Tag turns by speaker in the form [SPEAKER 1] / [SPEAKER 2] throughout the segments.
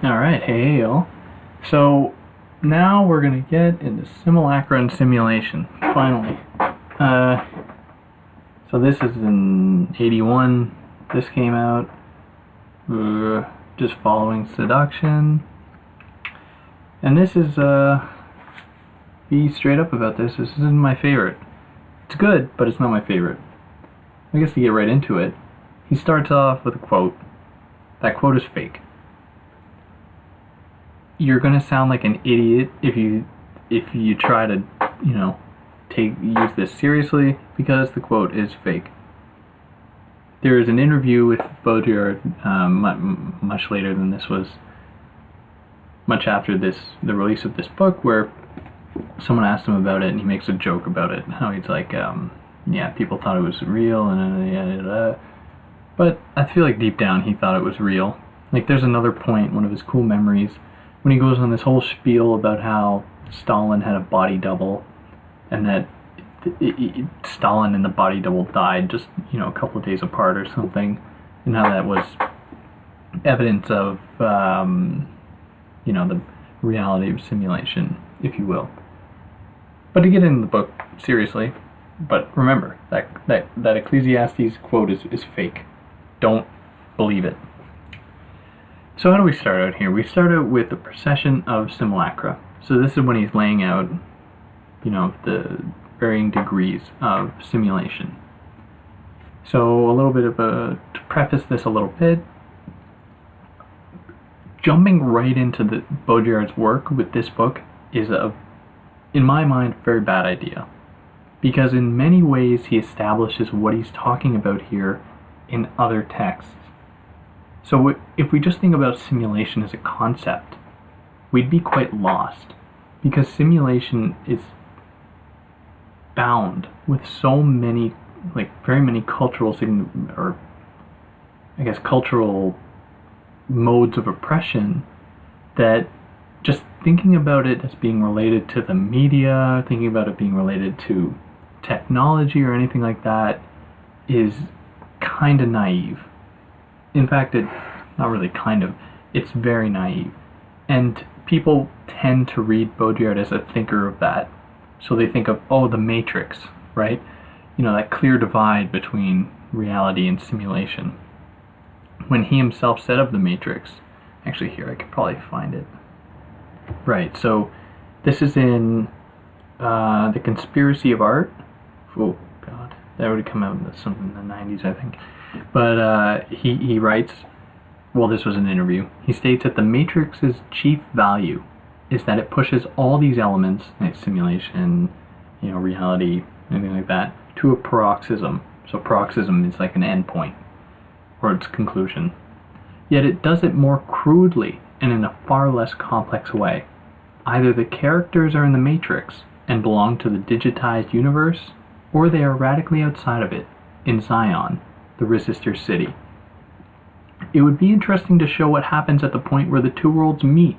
[SPEAKER 1] Alright, hey y'all. So now we're gonna get into Simulacra and Simulation, finally. So this is in 81, this came out, just following Seduction. And this is, be straight up about this isn't my favorite. It's good, but it's not my favorite. I guess to get right into it, he starts off with a quote. That quote is fake. You're gonna sound like an idiot if you try to, use this seriously, because the quote is fake. There is an interview with Baudrillard much later than this was, much after the release of this book, where someone asked him about it and he makes a joke about it, how he's like, yeah, people thought it was real, and but I feel like deep down he thought it was real. Like, there's another point, one of his cool memories, when he goes on this whole spiel about how Stalin had a body double, and that Stalin and the body double died just, a couple of days apart or something, and how that was evidence of, the reality of simulation, if you will. But to get into the book seriously, but remember, that Ecclesiastes quote is fake. Don't believe it. So how do we start out here? We start out with the Procession of Simulacra. So this is when he's laying out, the varying degrees of simulation. So a little bit of to preface this a little bit, jumping right into the Baudrillard's work with this book is in my mind, a very bad idea. Because in many ways he establishes what he's talking about here in other texts. So if we just think about simulation as a concept, we'd be quite lost, because simulation is bound with so many, very many cultural cultural modes of oppression, that just thinking about it as being related to the media, thinking about it being related to technology or anything like that, is kind of naive. In fact, it's very naive. And people tend to read Baudrillard as a thinker of that. So they think of, the Matrix, right? That clear divide between reality and simulation. When he himself said of the Matrix, actually here, I could probably find it. Right, so this is in The Conspiracy of Art. Oh, God. That would have come out in the 90s, I think. But he writes, well, this was an interview. He states that the Matrix's chief value is that it pushes all these elements, like simulation, reality, anything like that, to a paroxysm. So paroxysm is like an endpoint, or its conclusion. Yet it does it more crudely and in a far less complex way. Either the characters are in the Matrix and belong to the digitized universe, or they are radically outside of it, in Zion, the resistor city. It would be interesting to show what happens at the point where the two worlds meet.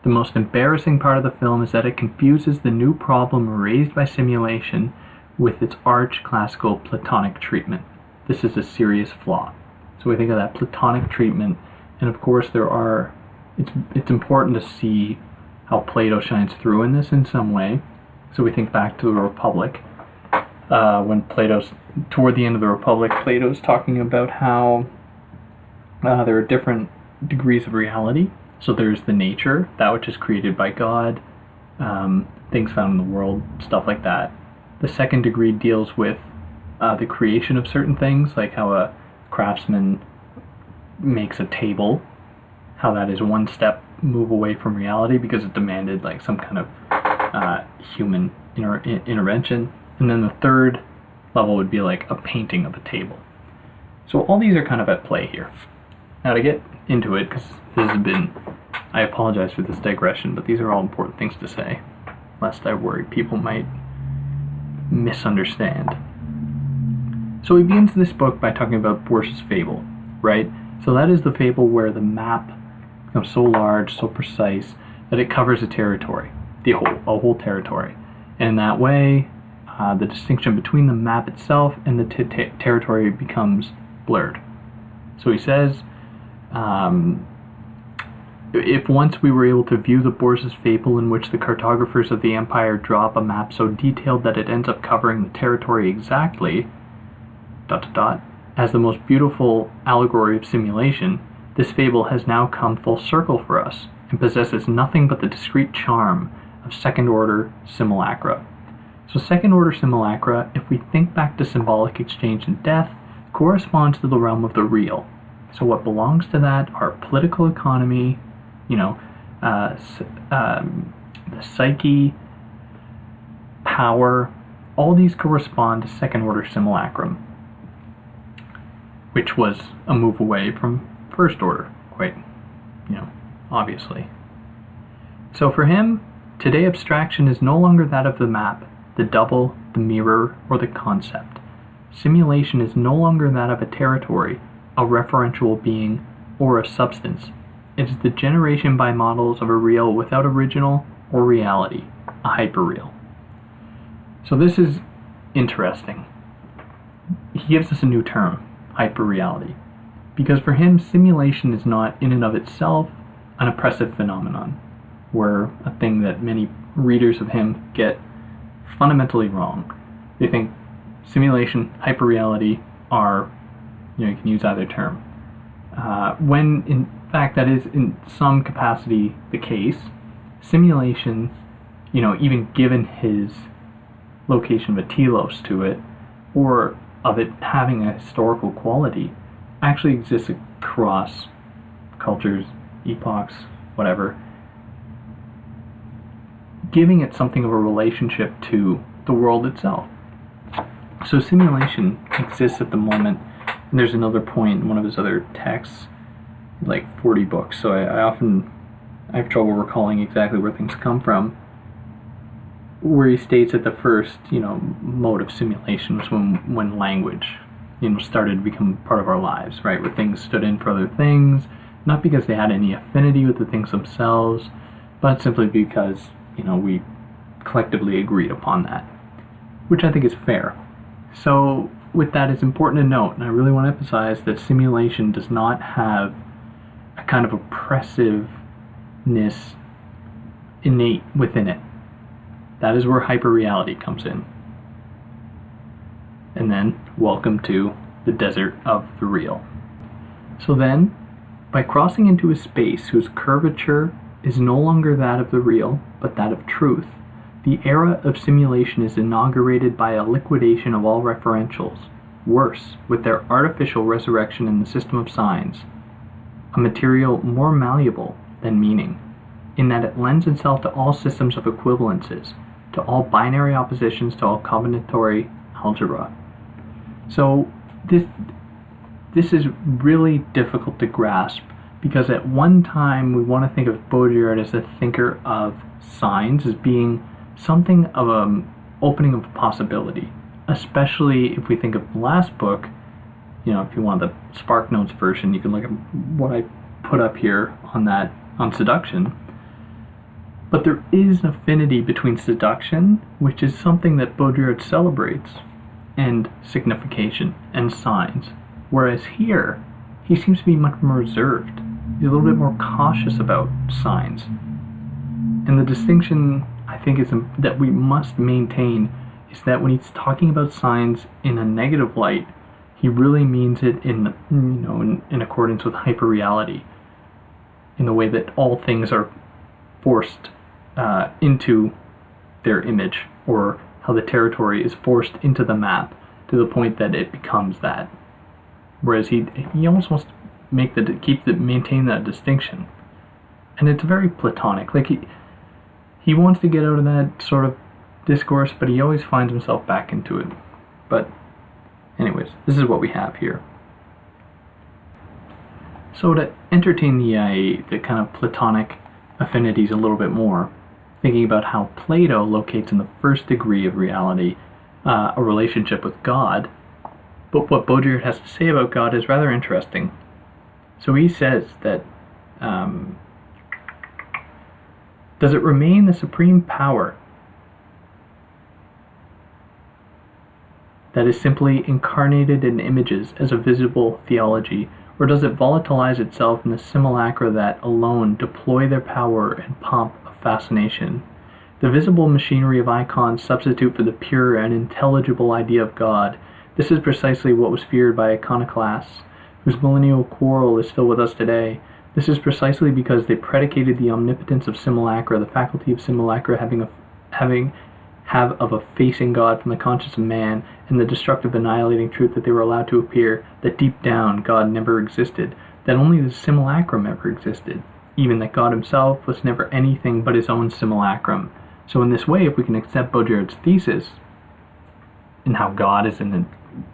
[SPEAKER 1] The most embarrassing part of the film is that it confuses the new problem raised by simulation with its arch classical Platonic treatment. This is a serious flaw. So we think of that Platonic treatment, and of course it's important to see how Plato shines through in this in some way. So we think back to the Republic. When toward the end of the Republic, Plato's talking about how there are different degrees of reality. So there's the nature, that which is created by God, things found in the world, stuff like that. The second degree deals with the creation of certain things, like how a craftsman makes a table, how that is one step move away from reality because it demanded some kind of human intervention. And then the third level would be like a painting of a table. So all these are kind of at play here. Now to get into it, because this has been, I apologize for this digression, but these are all important things to say, lest I worry people might misunderstand. So he begins this book by talking about Borges' fable, right? So that is the fable where the map becomes so large, so precise, that it covers a territory, a whole territory. And in that way, the distinction between the map itself and the territory becomes blurred. So he says, if once we were able to view the Boer's fable in which the cartographers of the empire draw up a map so detailed that it ends up covering the territory exactly, ... as the most beautiful allegory of simulation, this fable has now come full circle for us, and possesses nothing but the discrete charm of second-order simulacra. So second-order simulacra, if we think back to symbolic exchange and death, corresponds to the realm of the real. So what belongs to that are political economy, the psyche, power. All these correspond to second-order simulacrum, which was a move away from first order, quite, obviously. So for him, today abstraction is no longer that of the map, the double, the mirror, or the concept. Simulation is no longer that of a territory, a referential being, or a substance. It is the generation by models of a real without original or reality, a hyperreal. So this is interesting. He gives us a new term, hyperreality, because for him, simulation is not in and of itself an oppressive phenomenon, where a thing that many readers of him get fundamentally wrong. They think simulation, hyperreality are, you can use either term. When in fact that is in some capacity the case. Simulation, even given his location of a telos to it, or of it having a historical quality, actually exists across cultures, epochs, whatever, giving it something of a relationship to the world itself. So simulation exists at the moment, and there's another point in one of his other texts, like 40 books, so I have trouble recalling exactly where things come from, where he states that the first, mode of simulation was when language, started to become part of our lives, right? Where things stood in for other things, not because they had any affinity with the things themselves, but simply because, we collectively agreed upon that, which I think is fair. So with that, it's important to note, and I really want to emphasize, that simulation does not have a kind of oppressiveness innate within it. That is where hyperreality comes in. And then, welcome to the desert of the real. So then, by crossing into a space whose curvature is no longer that of the real, but that of truth, the era of simulation is inaugurated by a liquidation of all referentials, worse, with their artificial resurrection in the system of signs, a material more malleable than meaning, in that it lends itself to all systems of equivalences, to all binary oppositions, to all combinatory algebra. So this is really difficult to grasp, because at one time we want to think of Baudrillard as a thinker of signs, as being something of an opening of possibility, especially if we think of the last book. If you want the Spark Notes version, you can look at what I put up here on seduction. But there is an affinity between seduction, which is something that Baudrillard celebrates, and signification and signs. Whereas here, he seems to be much more reserved. He's a little bit more cautious about signs. And the distinction, I think, is that we must maintain is that when he's talking about signs in a negative light, he really means it in accordance with hyperreality, in the way that all things are forced into their image, or how the territory is forced into the map to the point that it becomes that. Whereas he almost wants to maintain that distinction, and it's very Platonic. Like he wants to get out of that sort of discourse, but he always finds himself back into it. But anyways, this is what we have here. So to entertain the kind of Platonic affinities a little bit more, thinking about how Plato locates in the first degree of reality a relationship with God, but what Baudrillard has to say about God is rather interesting. So he says that, does it remain the supreme power that is simply incarnated in images as a visible theology, or does it volatilize itself in the simulacra that alone deploy their power and pomp of fascination? The visible machinery of icons substitute for the pure and intelligible idea of God. This is precisely what was feared by iconoclasts, whose millennial quarrel is still with us today. This is precisely because they predicated the omnipotence of simulacra, the faculty of simulacra have of effacing God from the conscience of man, and the destructive annihilating truth that they were allowed to appear, that deep down God never existed, that only the simulacrum ever existed, even that God himself was never anything but his own simulacrum. So in this way, if we can accept Baudrillard's thesis, in how God is in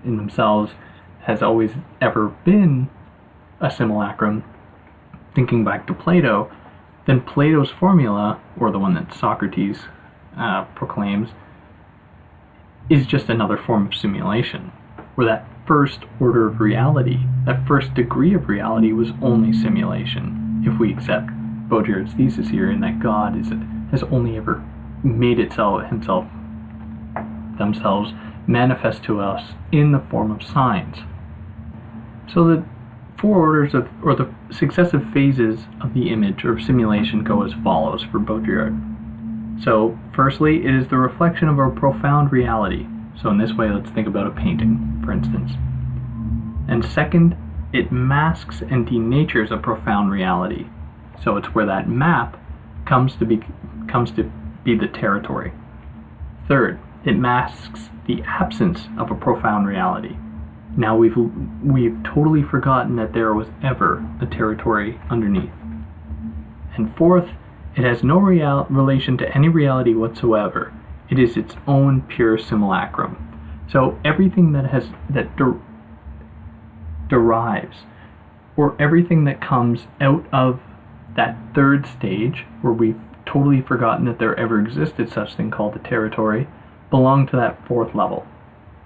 [SPEAKER 1] themselves, has always ever been a simulacrum, thinking back to Plato, then Plato's formula, or the one that Socrates proclaims, is just another form of simulation, where that first order of reality, that first degree of reality was only simulation, if we accept Baudrillard's thesis here, in that God has only ever made themselves manifest to us in the form of signs. So the four orders of, or the successive phases of the image or simulation go as follows for Baudrillard. So firstly, it is the reflection of a profound reality. So in this way, let's think about a painting, for instance. And second, it masks and denatures a profound reality. So it's where that map comes to be the territory. Third, it masks the absence of a profound reality. Now we've totally forgotten that there was ever a territory underneath. And fourth, it has no relation to any reality whatsoever. It is its own pure simulacrum. So everything that derives, or everything that comes out of that third stage, where we've totally forgotten that there ever existed such thing called the territory, belong to that fourth level,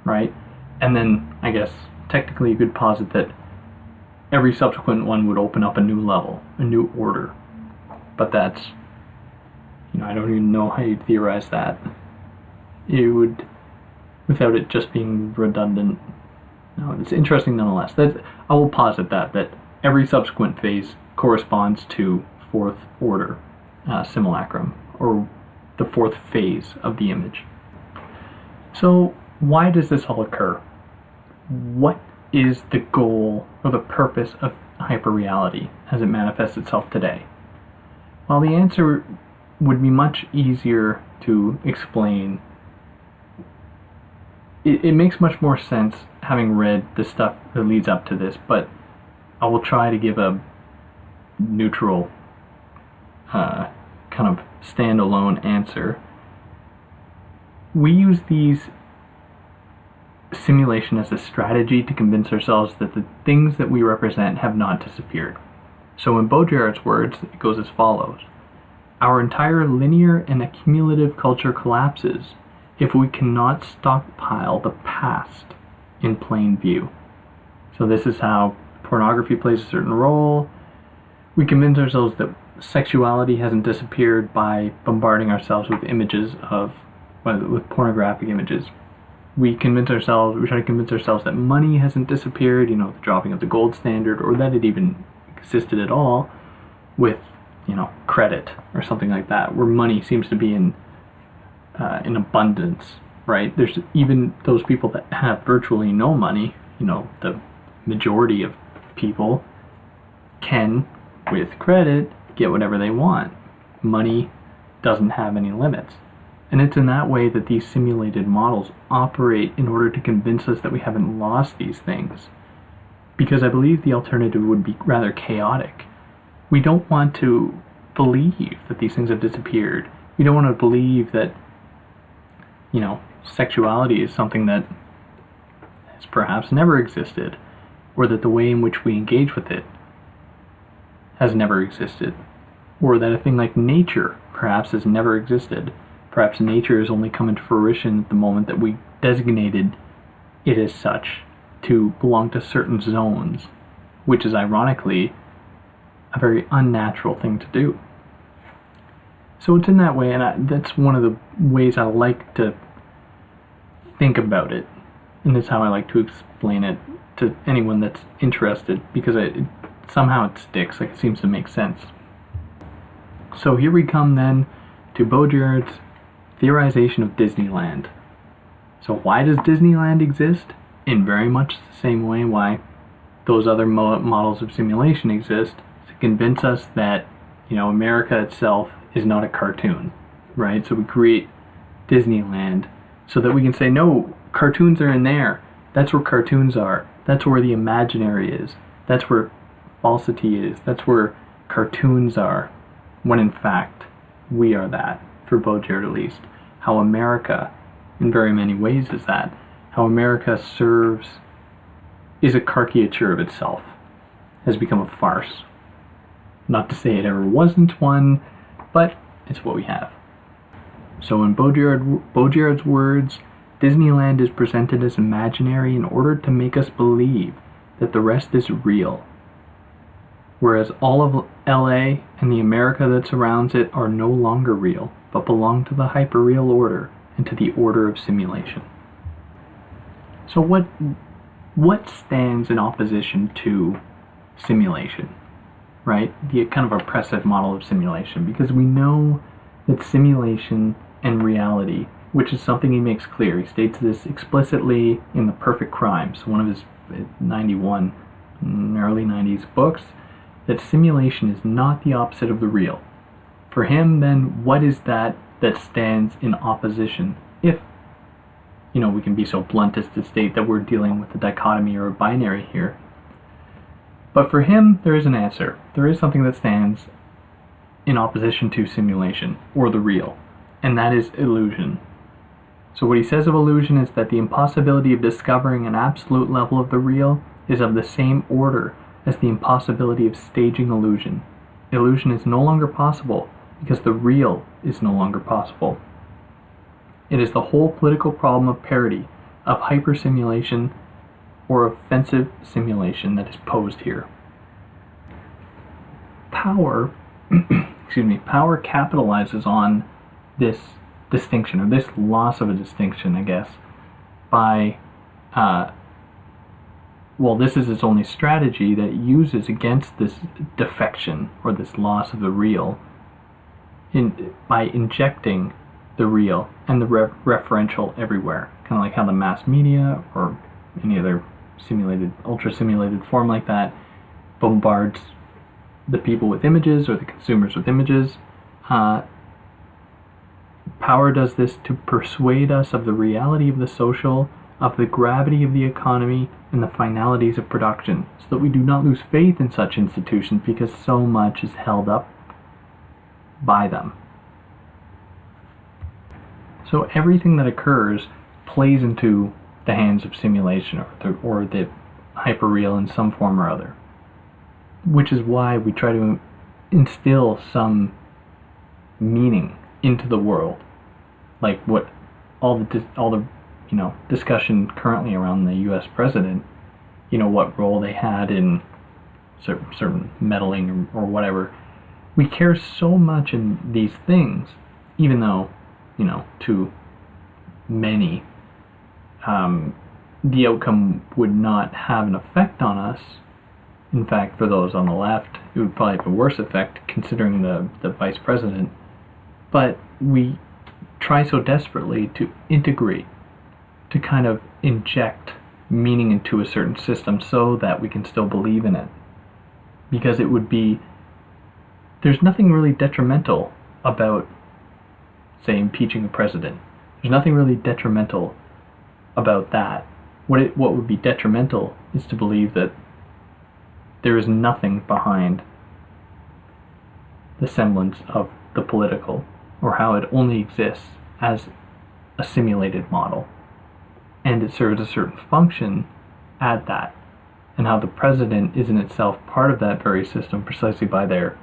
[SPEAKER 1] right? And then, I guess, technically you could posit that every subsequent one would open up a new level, a new order. But that's, I don't even know how you'd theorize that. It would, without it just being redundant. No, it's interesting nonetheless. I will posit that every subsequent phase corresponds to fourth order simulacrum, or the fourth phase of the image. So why does this all occur? What is the goal or the purpose of hyperreality as it manifests itself today? Well, the answer would be much easier to explain. It makes much more sense having read the stuff that leads up to this, but I will try to give a neutral kind of standalone answer. We use these simulation as a strategy to convince ourselves that the things that we represent have not disappeared. So in Baudrillard's words, it goes as follows: our entire linear and accumulative culture collapses if we cannot stockpile the past in plain view. So this is how pornography plays a certain role. We convince ourselves that sexuality hasn't disappeared by bombarding ourselves with with pornographic images. We try to convince ourselves that money hasn't disappeared, the dropping of the gold standard, or that it even existed at all, with, credit or something like that, where money seems to be in abundance, right? There's even those people that have virtually no money, the majority of people can, with credit, get whatever they want. Money doesn't have any limits. And it's in that way that these simulated models operate, in order to convince us that we haven't lost these things. Because I believe the alternative would be rather chaotic. We don't want to believe that these things have disappeared. We don't want to believe that, sexuality is something that has perhaps never existed, or that the way in which we engage with it has never existed, or that a thing like nature perhaps has never existed. Perhaps nature has only come into fruition at the moment that we designated it as such to belong to certain zones, which is ironically a very unnatural thing to do. So it's in that way, and that's one of the ways I like to think about it, and this is how I like to explain it to anyone that's interested, because somehow it sticks, like it seems to make sense. So here we come then to Baudrillard's theorization of Disneyland. So why does Disneyland exist? In very much the same way why those other models of simulation exist, to convince us that, America itself is not a cartoon, right? So we create Disneyland so that we can say, no, cartoons are in there. That's where cartoons are. That's where the imaginary is. That's where falsity is. That's where cartoons are. When in fact, we are that, for Baudrillard at least. How America, in very many ways, is that. How America is a caricature of itself, has become a farce. Not to say it ever wasn't one, but it's what we have. So in Baudrillard's words, Disneyland is presented as imaginary in order to make us believe that the rest is real, whereas all of LA and the America that surrounds it are no longer real, but belong to the hyperreal order and to the order of simulation. So what stands in opposition to simulation, right? The kind of oppressive model of simulation, because we know that simulation and reality, which is something he makes clear, he states this explicitly in The Perfect Crimes, one of his 91, early 90s books, that simulation is not the opposite of the real. For him, then, what is that stands in opposition? If, we can be so blunt as to state that we're dealing with a dichotomy or a binary here. But for him, there is an answer. There is something that stands in opposition to simulation, or the real, and that is illusion. So what he says of illusion is that the impossibility of discovering an absolute level of the real is of the same order as the impossibility of staging illusion. Illusion is no longer possible because the real is no longer possible. It is the whole political problem of parity, of hypersimulation or offensive simulation that is posed here. Power capitalizes on this distinction, or this loss of a distinction, I guess, by this is its only strategy that it uses against this defection or this loss of the real by injecting the real and the referential everywhere. Kind of like how the mass media or any other ultra-simulated form like that bombards the people with images or the consumers with images. Power does this to persuade us of the reality of the social, of the gravity of the economy, and the finalities of production, so that we do not lose faith in such institutions because so much is held up by them. So everything that occurs plays into the hands of simulation or the hyperreal in some form or other, which is why we try to instill some meaning into the world, like what all the discussion currently around the U.S. president, what role they had in certain meddling or whatever. We care so much in these things, even though, to many, the outcome would not have an effect on us. In fact, for those on the left, it would probably have a worse effect considering the vice president. But we try so desperately to integrate, to kind of inject meaning into a certain system so that we can still believe in it. Because there's nothing really detrimental about, say, impeaching a president. There's nothing really detrimental about that. What would be detrimental is to believe that there is nothing behind the semblance of the political, or how it only exists as a simulated model, and it serves a certain function at that, and how the president is in itself part of that very system precisely by their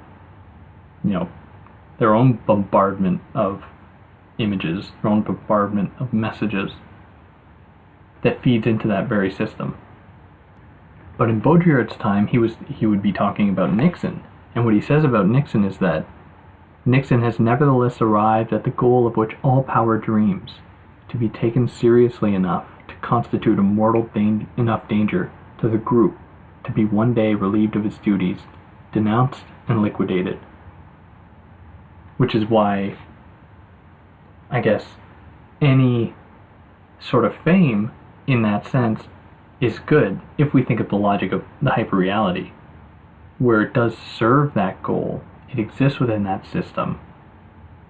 [SPEAKER 1] own bombardment of images, their own bombardment of messages that feeds into that very system. But in Baudrillard's time, he would be talking about Nixon, and what he says about Nixon is that Nixon has nevertheless arrived at the goal of which all power dreams, to be taken seriously enough to constitute a mortal enough danger to the group to be one day relieved of its duties, denounced and liquidated. Which is why, I guess, any sort of fame in that sense is good if we think of the logic of the hyperreality, where it does serve that goal, it exists within that system,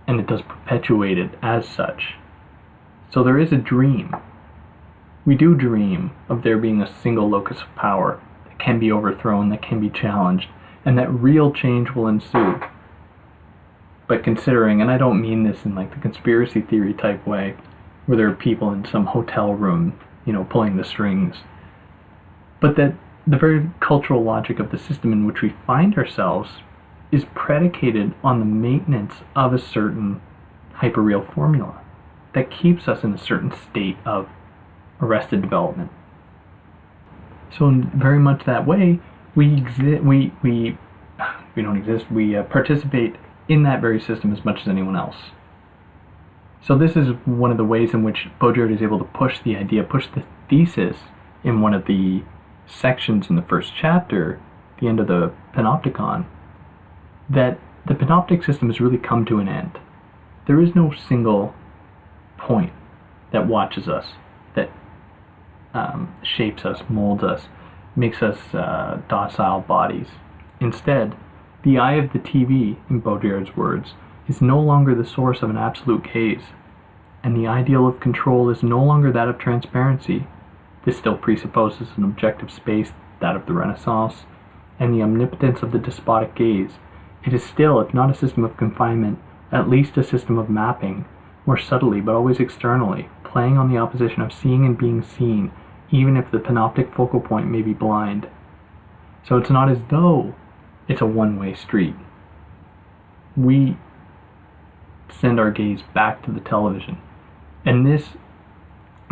[SPEAKER 1] and it does perpetuate it as such. So there is a dream. We do dream of there being a single locus of power that can be overthrown, that can be challenged, and that real change will ensue. But considering, and I don't mean this in like the conspiracy theory type way, where there are people in some hotel room, pulling the strings, but that the very cultural logic of the system in which we find ourselves is predicated on the maintenance of a certain hyperreal formula that keeps us in a certain state of arrested development. So in very much that way, we participate in that very system as much as anyone else. So this is one of the ways in which Baudrillard is able to push the idea, push the thesis in one of the sections in the first chapter, the end of the Panopticon, that the panoptic system has really come to an end. There is no single point that watches us, that shapes us, molds us, makes us docile bodies. Instead, the eye of the TV, in Baudrillard's words, is no longer the source of an absolute gaze, and the ideal of control is no longer that of transparency. This still presupposes an objective space, that of the Renaissance, and the omnipotence of the despotic gaze. It is still, if not a system of confinement, at least a system of mapping, more subtly but always externally, playing on the opposition of seeing and being seen, even if the panoptic focal point may be blind. So it's not as though it's a one-way street. We send our gaze back to the television. And this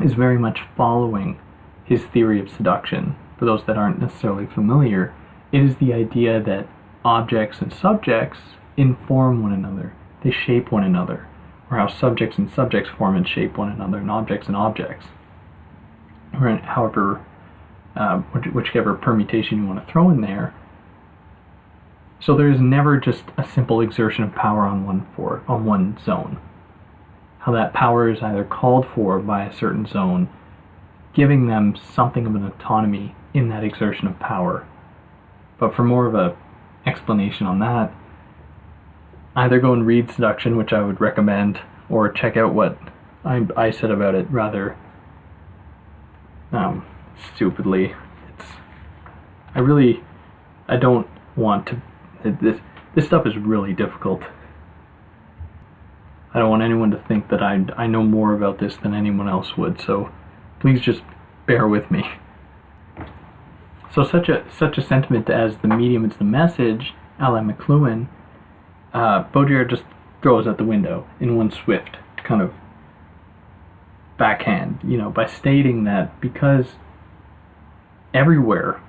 [SPEAKER 1] is very much following his theory of seduction. For those that aren't necessarily familiar, it is the idea that objects and subjects inform one another. They shape one another. Or how subjects and subjects form and shape one another, and objects, or however, whichever permutation you want to throw in there. So there is never just a simple exertion of power on one zone. How that power is either called for by a certain zone, giving them something of an autonomy in that exertion of power. But for more of a explanation on that, either go and read Seduction, which I would recommend, or check out what I said about it rather stupidly. I don't want to. This stuff is really difficult. I don't want anyone to think that I know more about this than anyone else would, so please just bear with me. So such a sentiment as the medium is the message, a la McLuhan, Baudrillard just throws out the window in one swift kind of backhand, by stating that because everywhere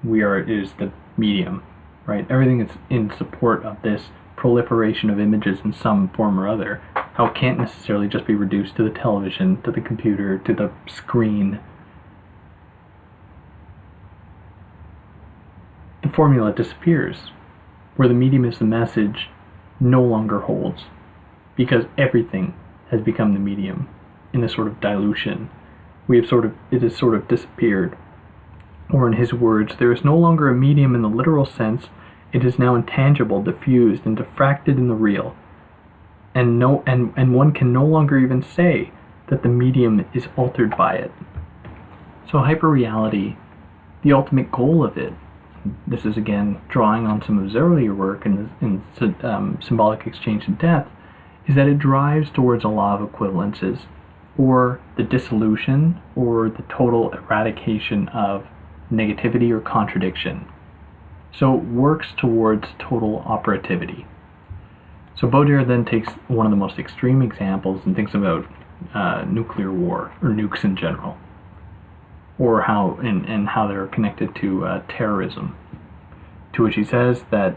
[SPEAKER 1] is the medium, right? Everything is in support of this proliferation of images in some form or other. How it can't necessarily just be reduced to the television, to the computer, to the screen. The formula disappears. Where the medium is the message no longer holds, because everything has become the medium in a sort of dilution. It has sort of disappeared. Or in his words, there is no longer a medium in the literal sense. It is now intangible, diffused, and diffracted in the real. And one can no longer even say that the medium is altered by it. So hyperreality, the ultimate goal of it, this is again drawing on some of his earlier work in Symbolic Exchange and Death, is that it drives towards a law of equivalences, or the dissolution, or the total eradication of negativity or contradiction. So it works towards total operativity. So Baudrillard then takes one of the most extreme examples and thinks about nuclear war, or nukes in general, or how they're connected to terrorism. To which he says that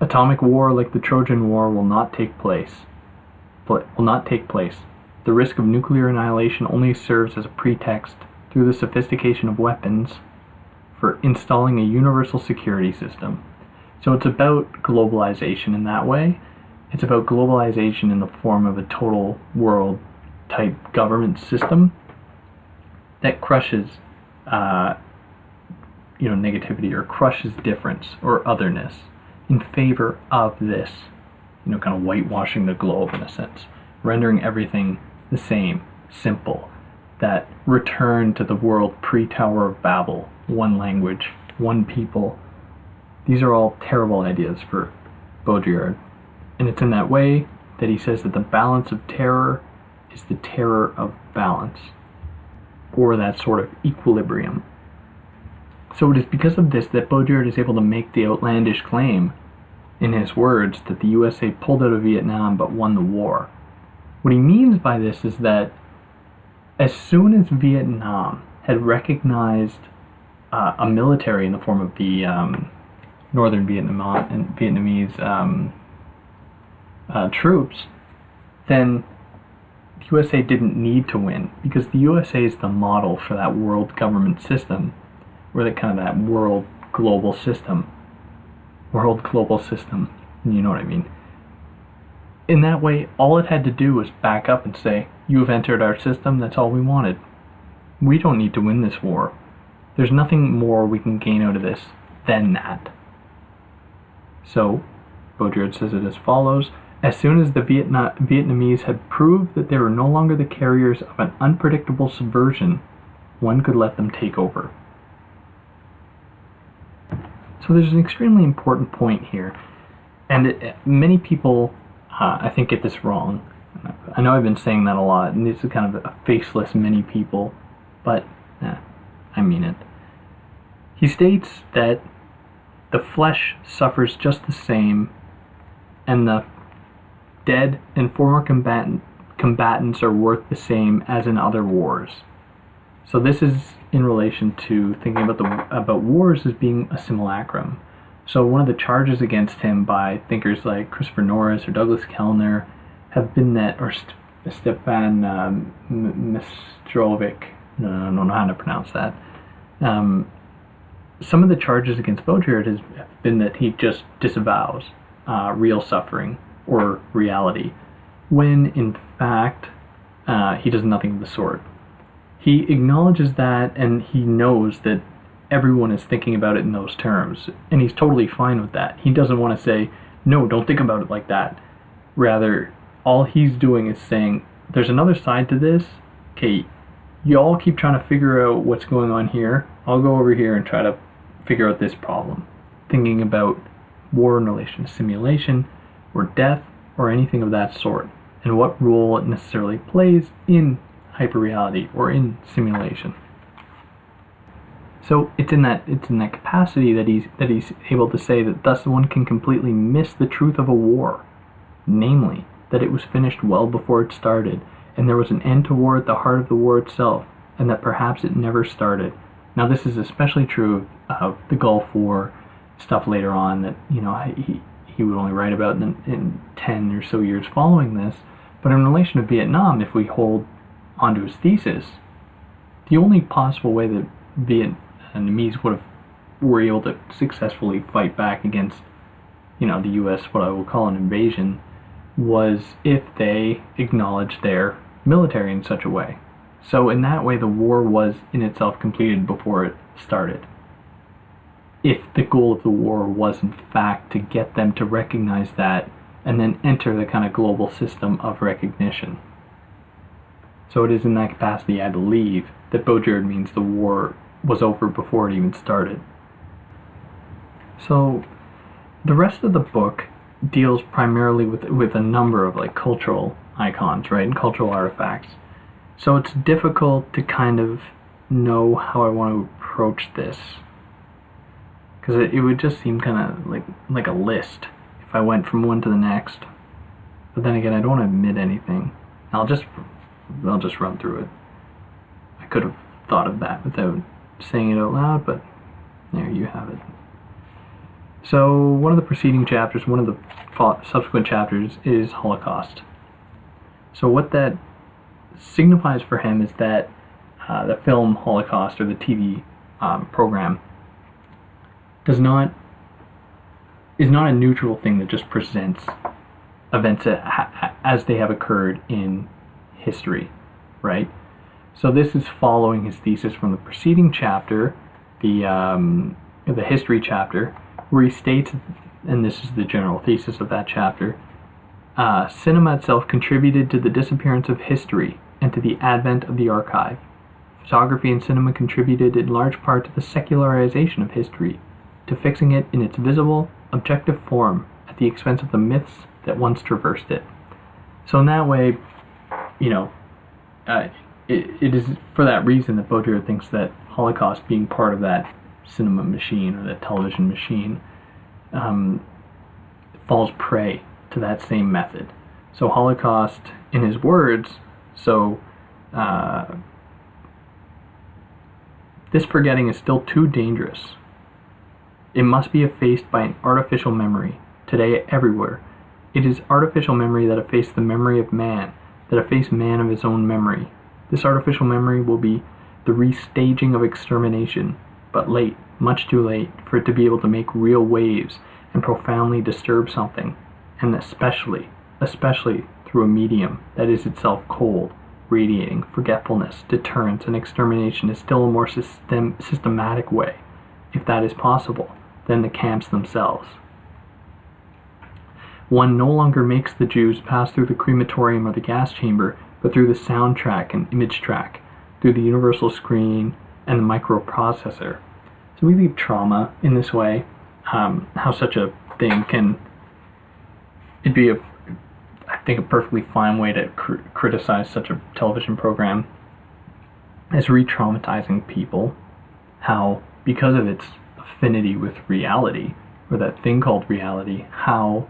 [SPEAKER 1] atomic war, like the Trojan War, will not take place. the risk of nuclear annihilation only serves as a pretext through the sophistication of weapons for installing a universal security system. So it's about globalization in that way. It's about globalization in the form of a total world type government system that crushes negativity, or crushes difference or otherness in favor of this, kind of whitewashing the globe in a sense, rendering everything the same, simple, that return to the world pre-Tower of Babel, one language, one people. These are all terrible ideas for Baudrillard. And it's in that way that he says that the balance of terror is the terror of balance, or that sort of equilibrium. So it is because of this that Baudrillard is able to make the outlandish claim, in his words, that the USA pulled out of Vietnam but won the war. What he means by this is that as soon as Vietnam had recognized a military in the form of the Northern Vietnamese troops, then the USA didn't need to win, because the USA is the model for that world government system, or that world global system. You know what I mean. In that way, all it had to do was back up and say, you have entered our system, that's all we wanted. We don't need to win this war. There's nothing more we can gain out of this than that. So, Baudrillard says it as follows: as soon as the Vietnamese had proved that they were no longer the carriers of an unpredictable subversion, one could let them take over. So there's an extremely important point here, and many people, I think, get this wrong. I know I've been saying that a lot, and this is kind of a faceless many people, but I mean it. He states that the flesh suffers just the same, and the dead and former combatants are worth the same as in other wars. So this is in relation to thinking about wars as being a simulacrum. So one of the charges against him by thinkers like Christopher Norris or Douglas Kellner have been that, or Stepan Mistrovic, I don't know how to pronounce that. Some of the charges against Baudrillard has been that he just disavows real suffering or reality, when in fact he does nothing of the sort. He acknowledges that, and he knows that everyone is thinking about it in those terms, and he's totally fine with that. He doesn't want to say, no, don't think about it like that. Rather, all he's doing is saying, there's another side to this. Okay, you all keep trying to figure out what's going on here. I'll go over here and try to figure out this problem. Thinking about war in relation to simulation, or death, or anything of that sort, and what role it necessarily plays in hyperreality or in simulation. So it's in that capacity that he's able to say that thus one can completely miss the truth of a war, namely that it was finished well before it started, and there was an end to war at the heart of the war itself, and that perhaps it never started. Now this is especially true of the Gulf War stuff later on that he would only write about in 10 or so years following this. But in relation to Vietnam, if we hold onto his thesis, the only possible way that Vietnamese were able to successfully fight back against the US, what I will call an invasion, was if they acknowledged their military in such a way. So in that way, the war was in itself completed before it started, if the goal of the war was in fact to get them to recognize that and then enter the kind of global system of recognition. So it is in that capacity, I believe, that Baudrillard means the war was over before it even started. So the rest of the book deals primarily with a number of cultural icons, right, and cultural artifacts. So it's difficult to kind of know how I want to approach this, because it would just seem kind of like a list if I went from one to the next. But then again, I don't want to admit anything. I'll just run through it. I could have thought of that without saying it out loud, but there you have it. So one of the preceding chapters, one of the subsequent chapters, is Holocaust. So what that signifies for him is that the film Holocaust, or the TV program, is not a neutral thing that just presents events as they have occurred in history, right? So this is following his thesis from the preceding chapter, the history chapter, where he states, and this is the general thesis of that chapter, cinema itself contributed to the disappearance of history and to the advent of the archive. Photography and cinema contributed in large part to the secularization of history, to fixing it in its visible, objective form at the expense of the myths that once traversed it. So in that way, it is for that reason that Baudrillard thinks that Holocaust, being part of that cinema machine or that television machine, falls prey to that same method. So Holocaust, in his words, this forgetting is still too dangerous. It must be effaced by an artificial memory, today everywhere. It is artificial memory that effaced the memory of man, that effaced man of his own memory. This artificial memory will be the restaging of extermination, but late, much too late, for it to be able to make real waves and profoundly disturb something, and especially through a medium that is itself cold, radiating. Forgetfulness, deterrence, and extermination is still a more systematic way, if that is possible, than the camps themselves. One no longer makes the Jews pass through the crematorium or the gas chamber, but through the sound track and image track, through the universal screen and the microprocessor. So we leave trauma in this way, how such a thing can, it'd be I think a perfectly fine way to criticize such a television program as re-traumatizing people, how because of its affinity with reality, or that thing called reality, how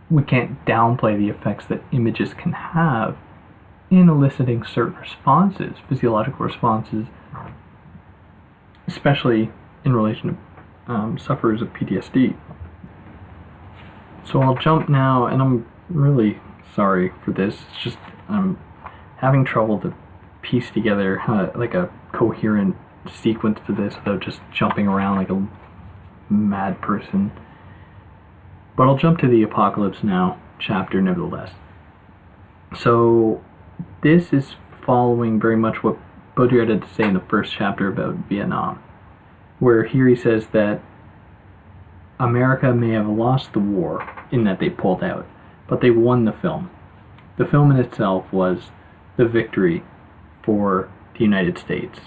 [SPEAKER 1] we can't downplay the effects that images can have in eliciting certain responses, physiological responses, especially in relation to sufferers of PTSD. So I'll jump now, and I'm really sorry for this. It's just I'm having trouble to piece together like a coherent sequence to this without just jumping around like a mad person. But I'll jump to the Apocalypse Now chapter nevertheless. So this is following very much what Baudrillard had to say in the first chapter about Vietnam, where here he says that America may have lost the war in that they pulled out, but they won the film. The film in itself was the victory for the United States.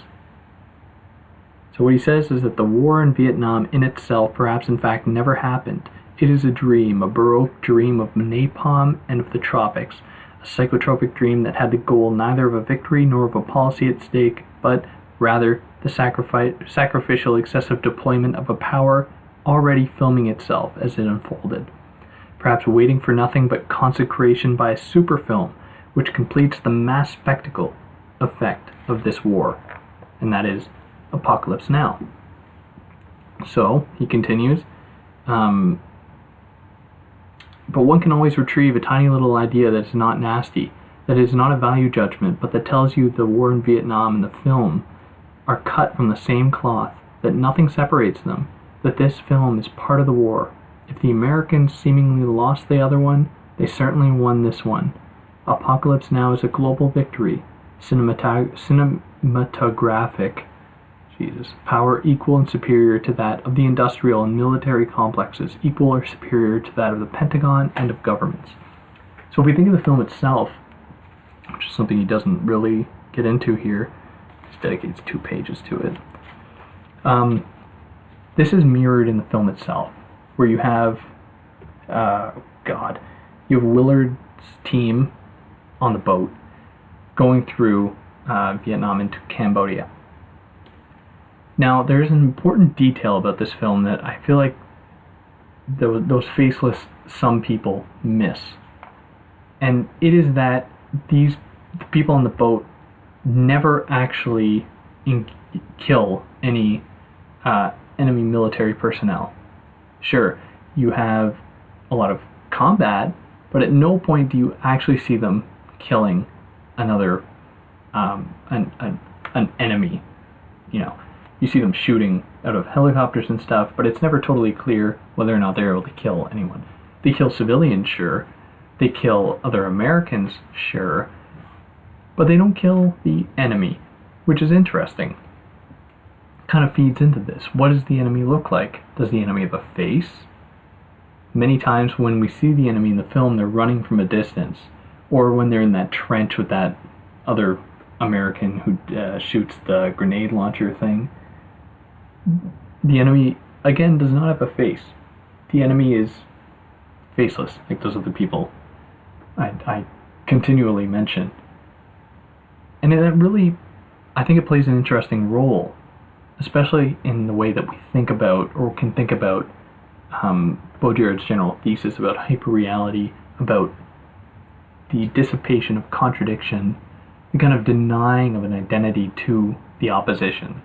[SPEAKER 1] So what he says is that the war in Vietnam in itself perhaps in fact never happened. It is a dream, a Baroque dream of napalm and of the tropics, a psychotropic dream that had the goal neither of a victory nor of a policy at stake, but rather the sacrificial excessive deployment of a power already filming itself as it unfolded, perhaps waiting for nothing but consecration by a superfilm which completes the mass spectacle effect of this war, and that is Apocalypse Now. So, he continues, but one can always retrieve a tiny little idea that is not nasty, that is not a value judgment, but that tells you the war in Vietnam and the film are cut from the same cloth, that nothing separates them, that this film is part of the war. If the Americans seemingly lost the other one, they certainly won this one. Apocalypse Now is a global victory, cinematographic power equal and superior to that of the industrial and military complexes, equal or superior to that of the Pentagon and of governments. So if we think of the film itself, which is something he doesn't really get into here, he dedicates 2 pages to it. This is mirrored in the film itself, where you have, you have Willard's team on the boat going through Vietnam into Cambodia. Now, there's an important detail about this film that I feel like those faceless some people miss. And it is that the people on the boat never actually kill any enemy military personnel. Sure, you have a lot of combat, but at no point do you actually see them killing another an enemy. You know, you see them shooting out of helicopters and stuff, but it's never totally clear whether or not they're able to kill anyone. They kill civilians, sure. They kill other Americans, sure. But they don't kill the enemy, which is interesting. Kind of feeds into this. What does the enemy look like? Does the enemy have a face? Many times when we see the enemy in the film, they're running from a distance. Or when they're in that trench with that other American who shoots the grenade launcher thing. The enemy, again, does not have a face. The enemy is faceless, like those are the people I continually mention. And it really, I think it plays an interesting role, especially in the way that we think about, or can think about, Baudrillard's general thesis about hyperreality, about the dissipation of contradiction, the kind of denying of an identity to the opposition,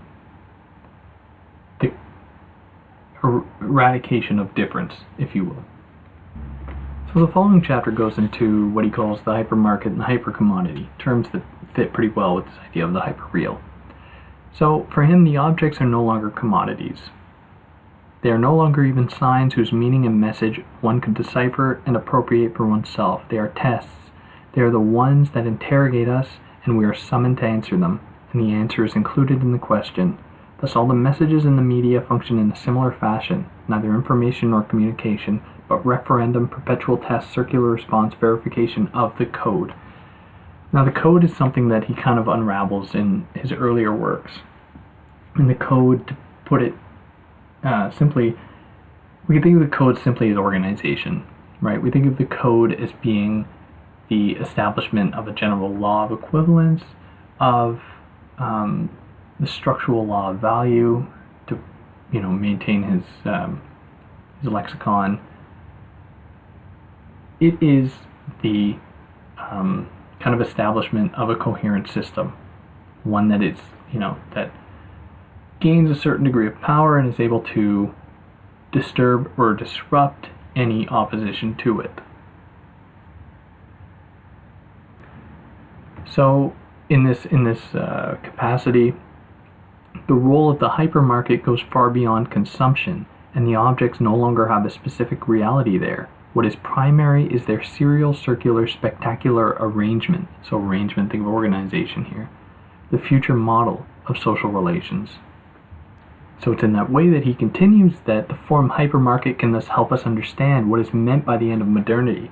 [SPEAKER 1] the eradication of difference, if you will. So the following chapter goes into what he calls the hypermarket and the hypercommodity, terms that fit pretty well with this idea of the hyperreal. So for him, the objects are no longer commodities. They are no longer even signs whose meaning and message one could decipher and appropriate for oneself. They are tests. They are the ones that interrogate us, and we are summoned to answer them, and the answer is included in the question. Thus all the messages in the media function in a similar fashion, neither information nor communication, but referendum, perpetual test, circular response, verification of the code. Now the code is something that he kind of unravels in his earlier works. And the code, to put it simply, we can think of the code simply as organization, right? We think of the code as being the establishment of a general law of equivalence, of the structural law of value, to maintain his lexicon. It is the kind of establishment of a coherent system, one that is, that gains a certain degree of power and is able to disturb or disrupt any opposition to it. So in this capacity, the role of the hypermarket goes far beyond consumption, and the objects no longer have a specific reality there. What is primary is their serial, circular, spectacular arrangement. So arrangement, think of organization here. The future model of social relations. So it's in that way that he continues that the form hypermarket can thus help us understand what is meant by the end of modernity.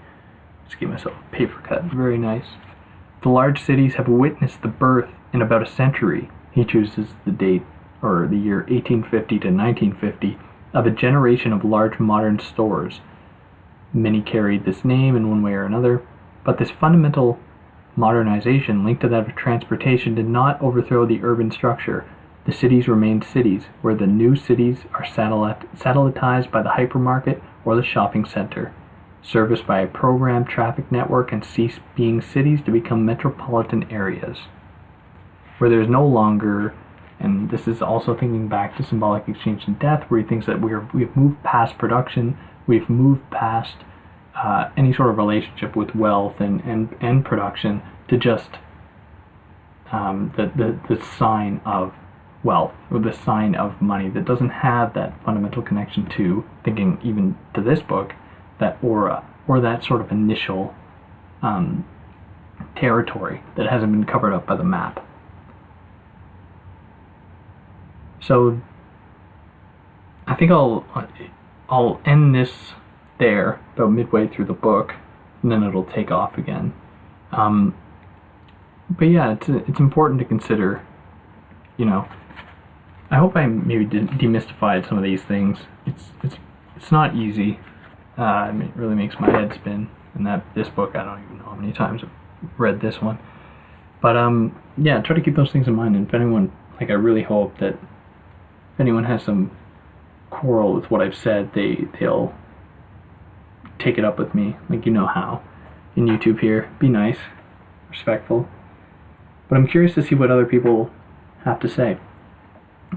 [SPEAKER 1] Just give myself a paper cut. Very nice. The large cities have witnessed the birth in about a century. He chooses the date, or the year 1850 to 1950, of a generation of large modern stores. Many carried this name in one way or another, but this fundamental modernization linked to that of transportation did not overthrow the urban structure. The cities remained cities, where the new cities are satellitized by the hypermarket or the shopping center, serviced by a programmed traffic network, and cease being cities to become metropolitan areas, where there's no longer, and this is also thinking back to symbolic exchange and death, where he thinks that we've moved past production, we've moved past any sort of relationship with wealth and production to just the sign of wealth, or the sign of money, that doesn't have that fundamental connection to, thinking even to this book, that aura, or that sort of initial territory that hasn't been covered up by the map. So I think I'll end this there, about midway through the book, and then it'll take off again. But yeah, it's important to consider, I hope I maybe demystified some of these things. It's not easy. It really makes my head spin. And this book, I don't even know how many times I've read this one. But yeah, try to keep those things in mind. And if anyone, I really hope that if anyone has some quarrel with what I've said, they'll take it up with me, how. In YouTube here, be nice, respectful. But I'm curious to see what other people have to say.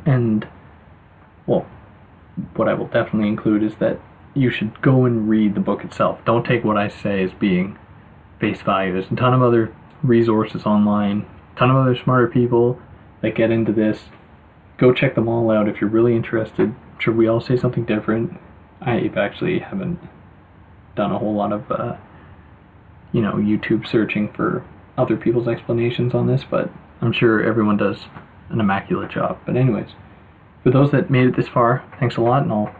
[SPEAKER 1] And, well, what I will definitely include is that you should go and read the book itself. Don't take what I say as being face values, a ton of other resources online, a ton of other smarter people that get into this. Go check them all out if you're really interested. I'm sure we all say something different. I actually haven't done a whole lot of YouTube searching for other people's explanations on this, but I'm sure everyone does an immaculate job. But anyways, for those that made it this far, thanks a lot, and I'll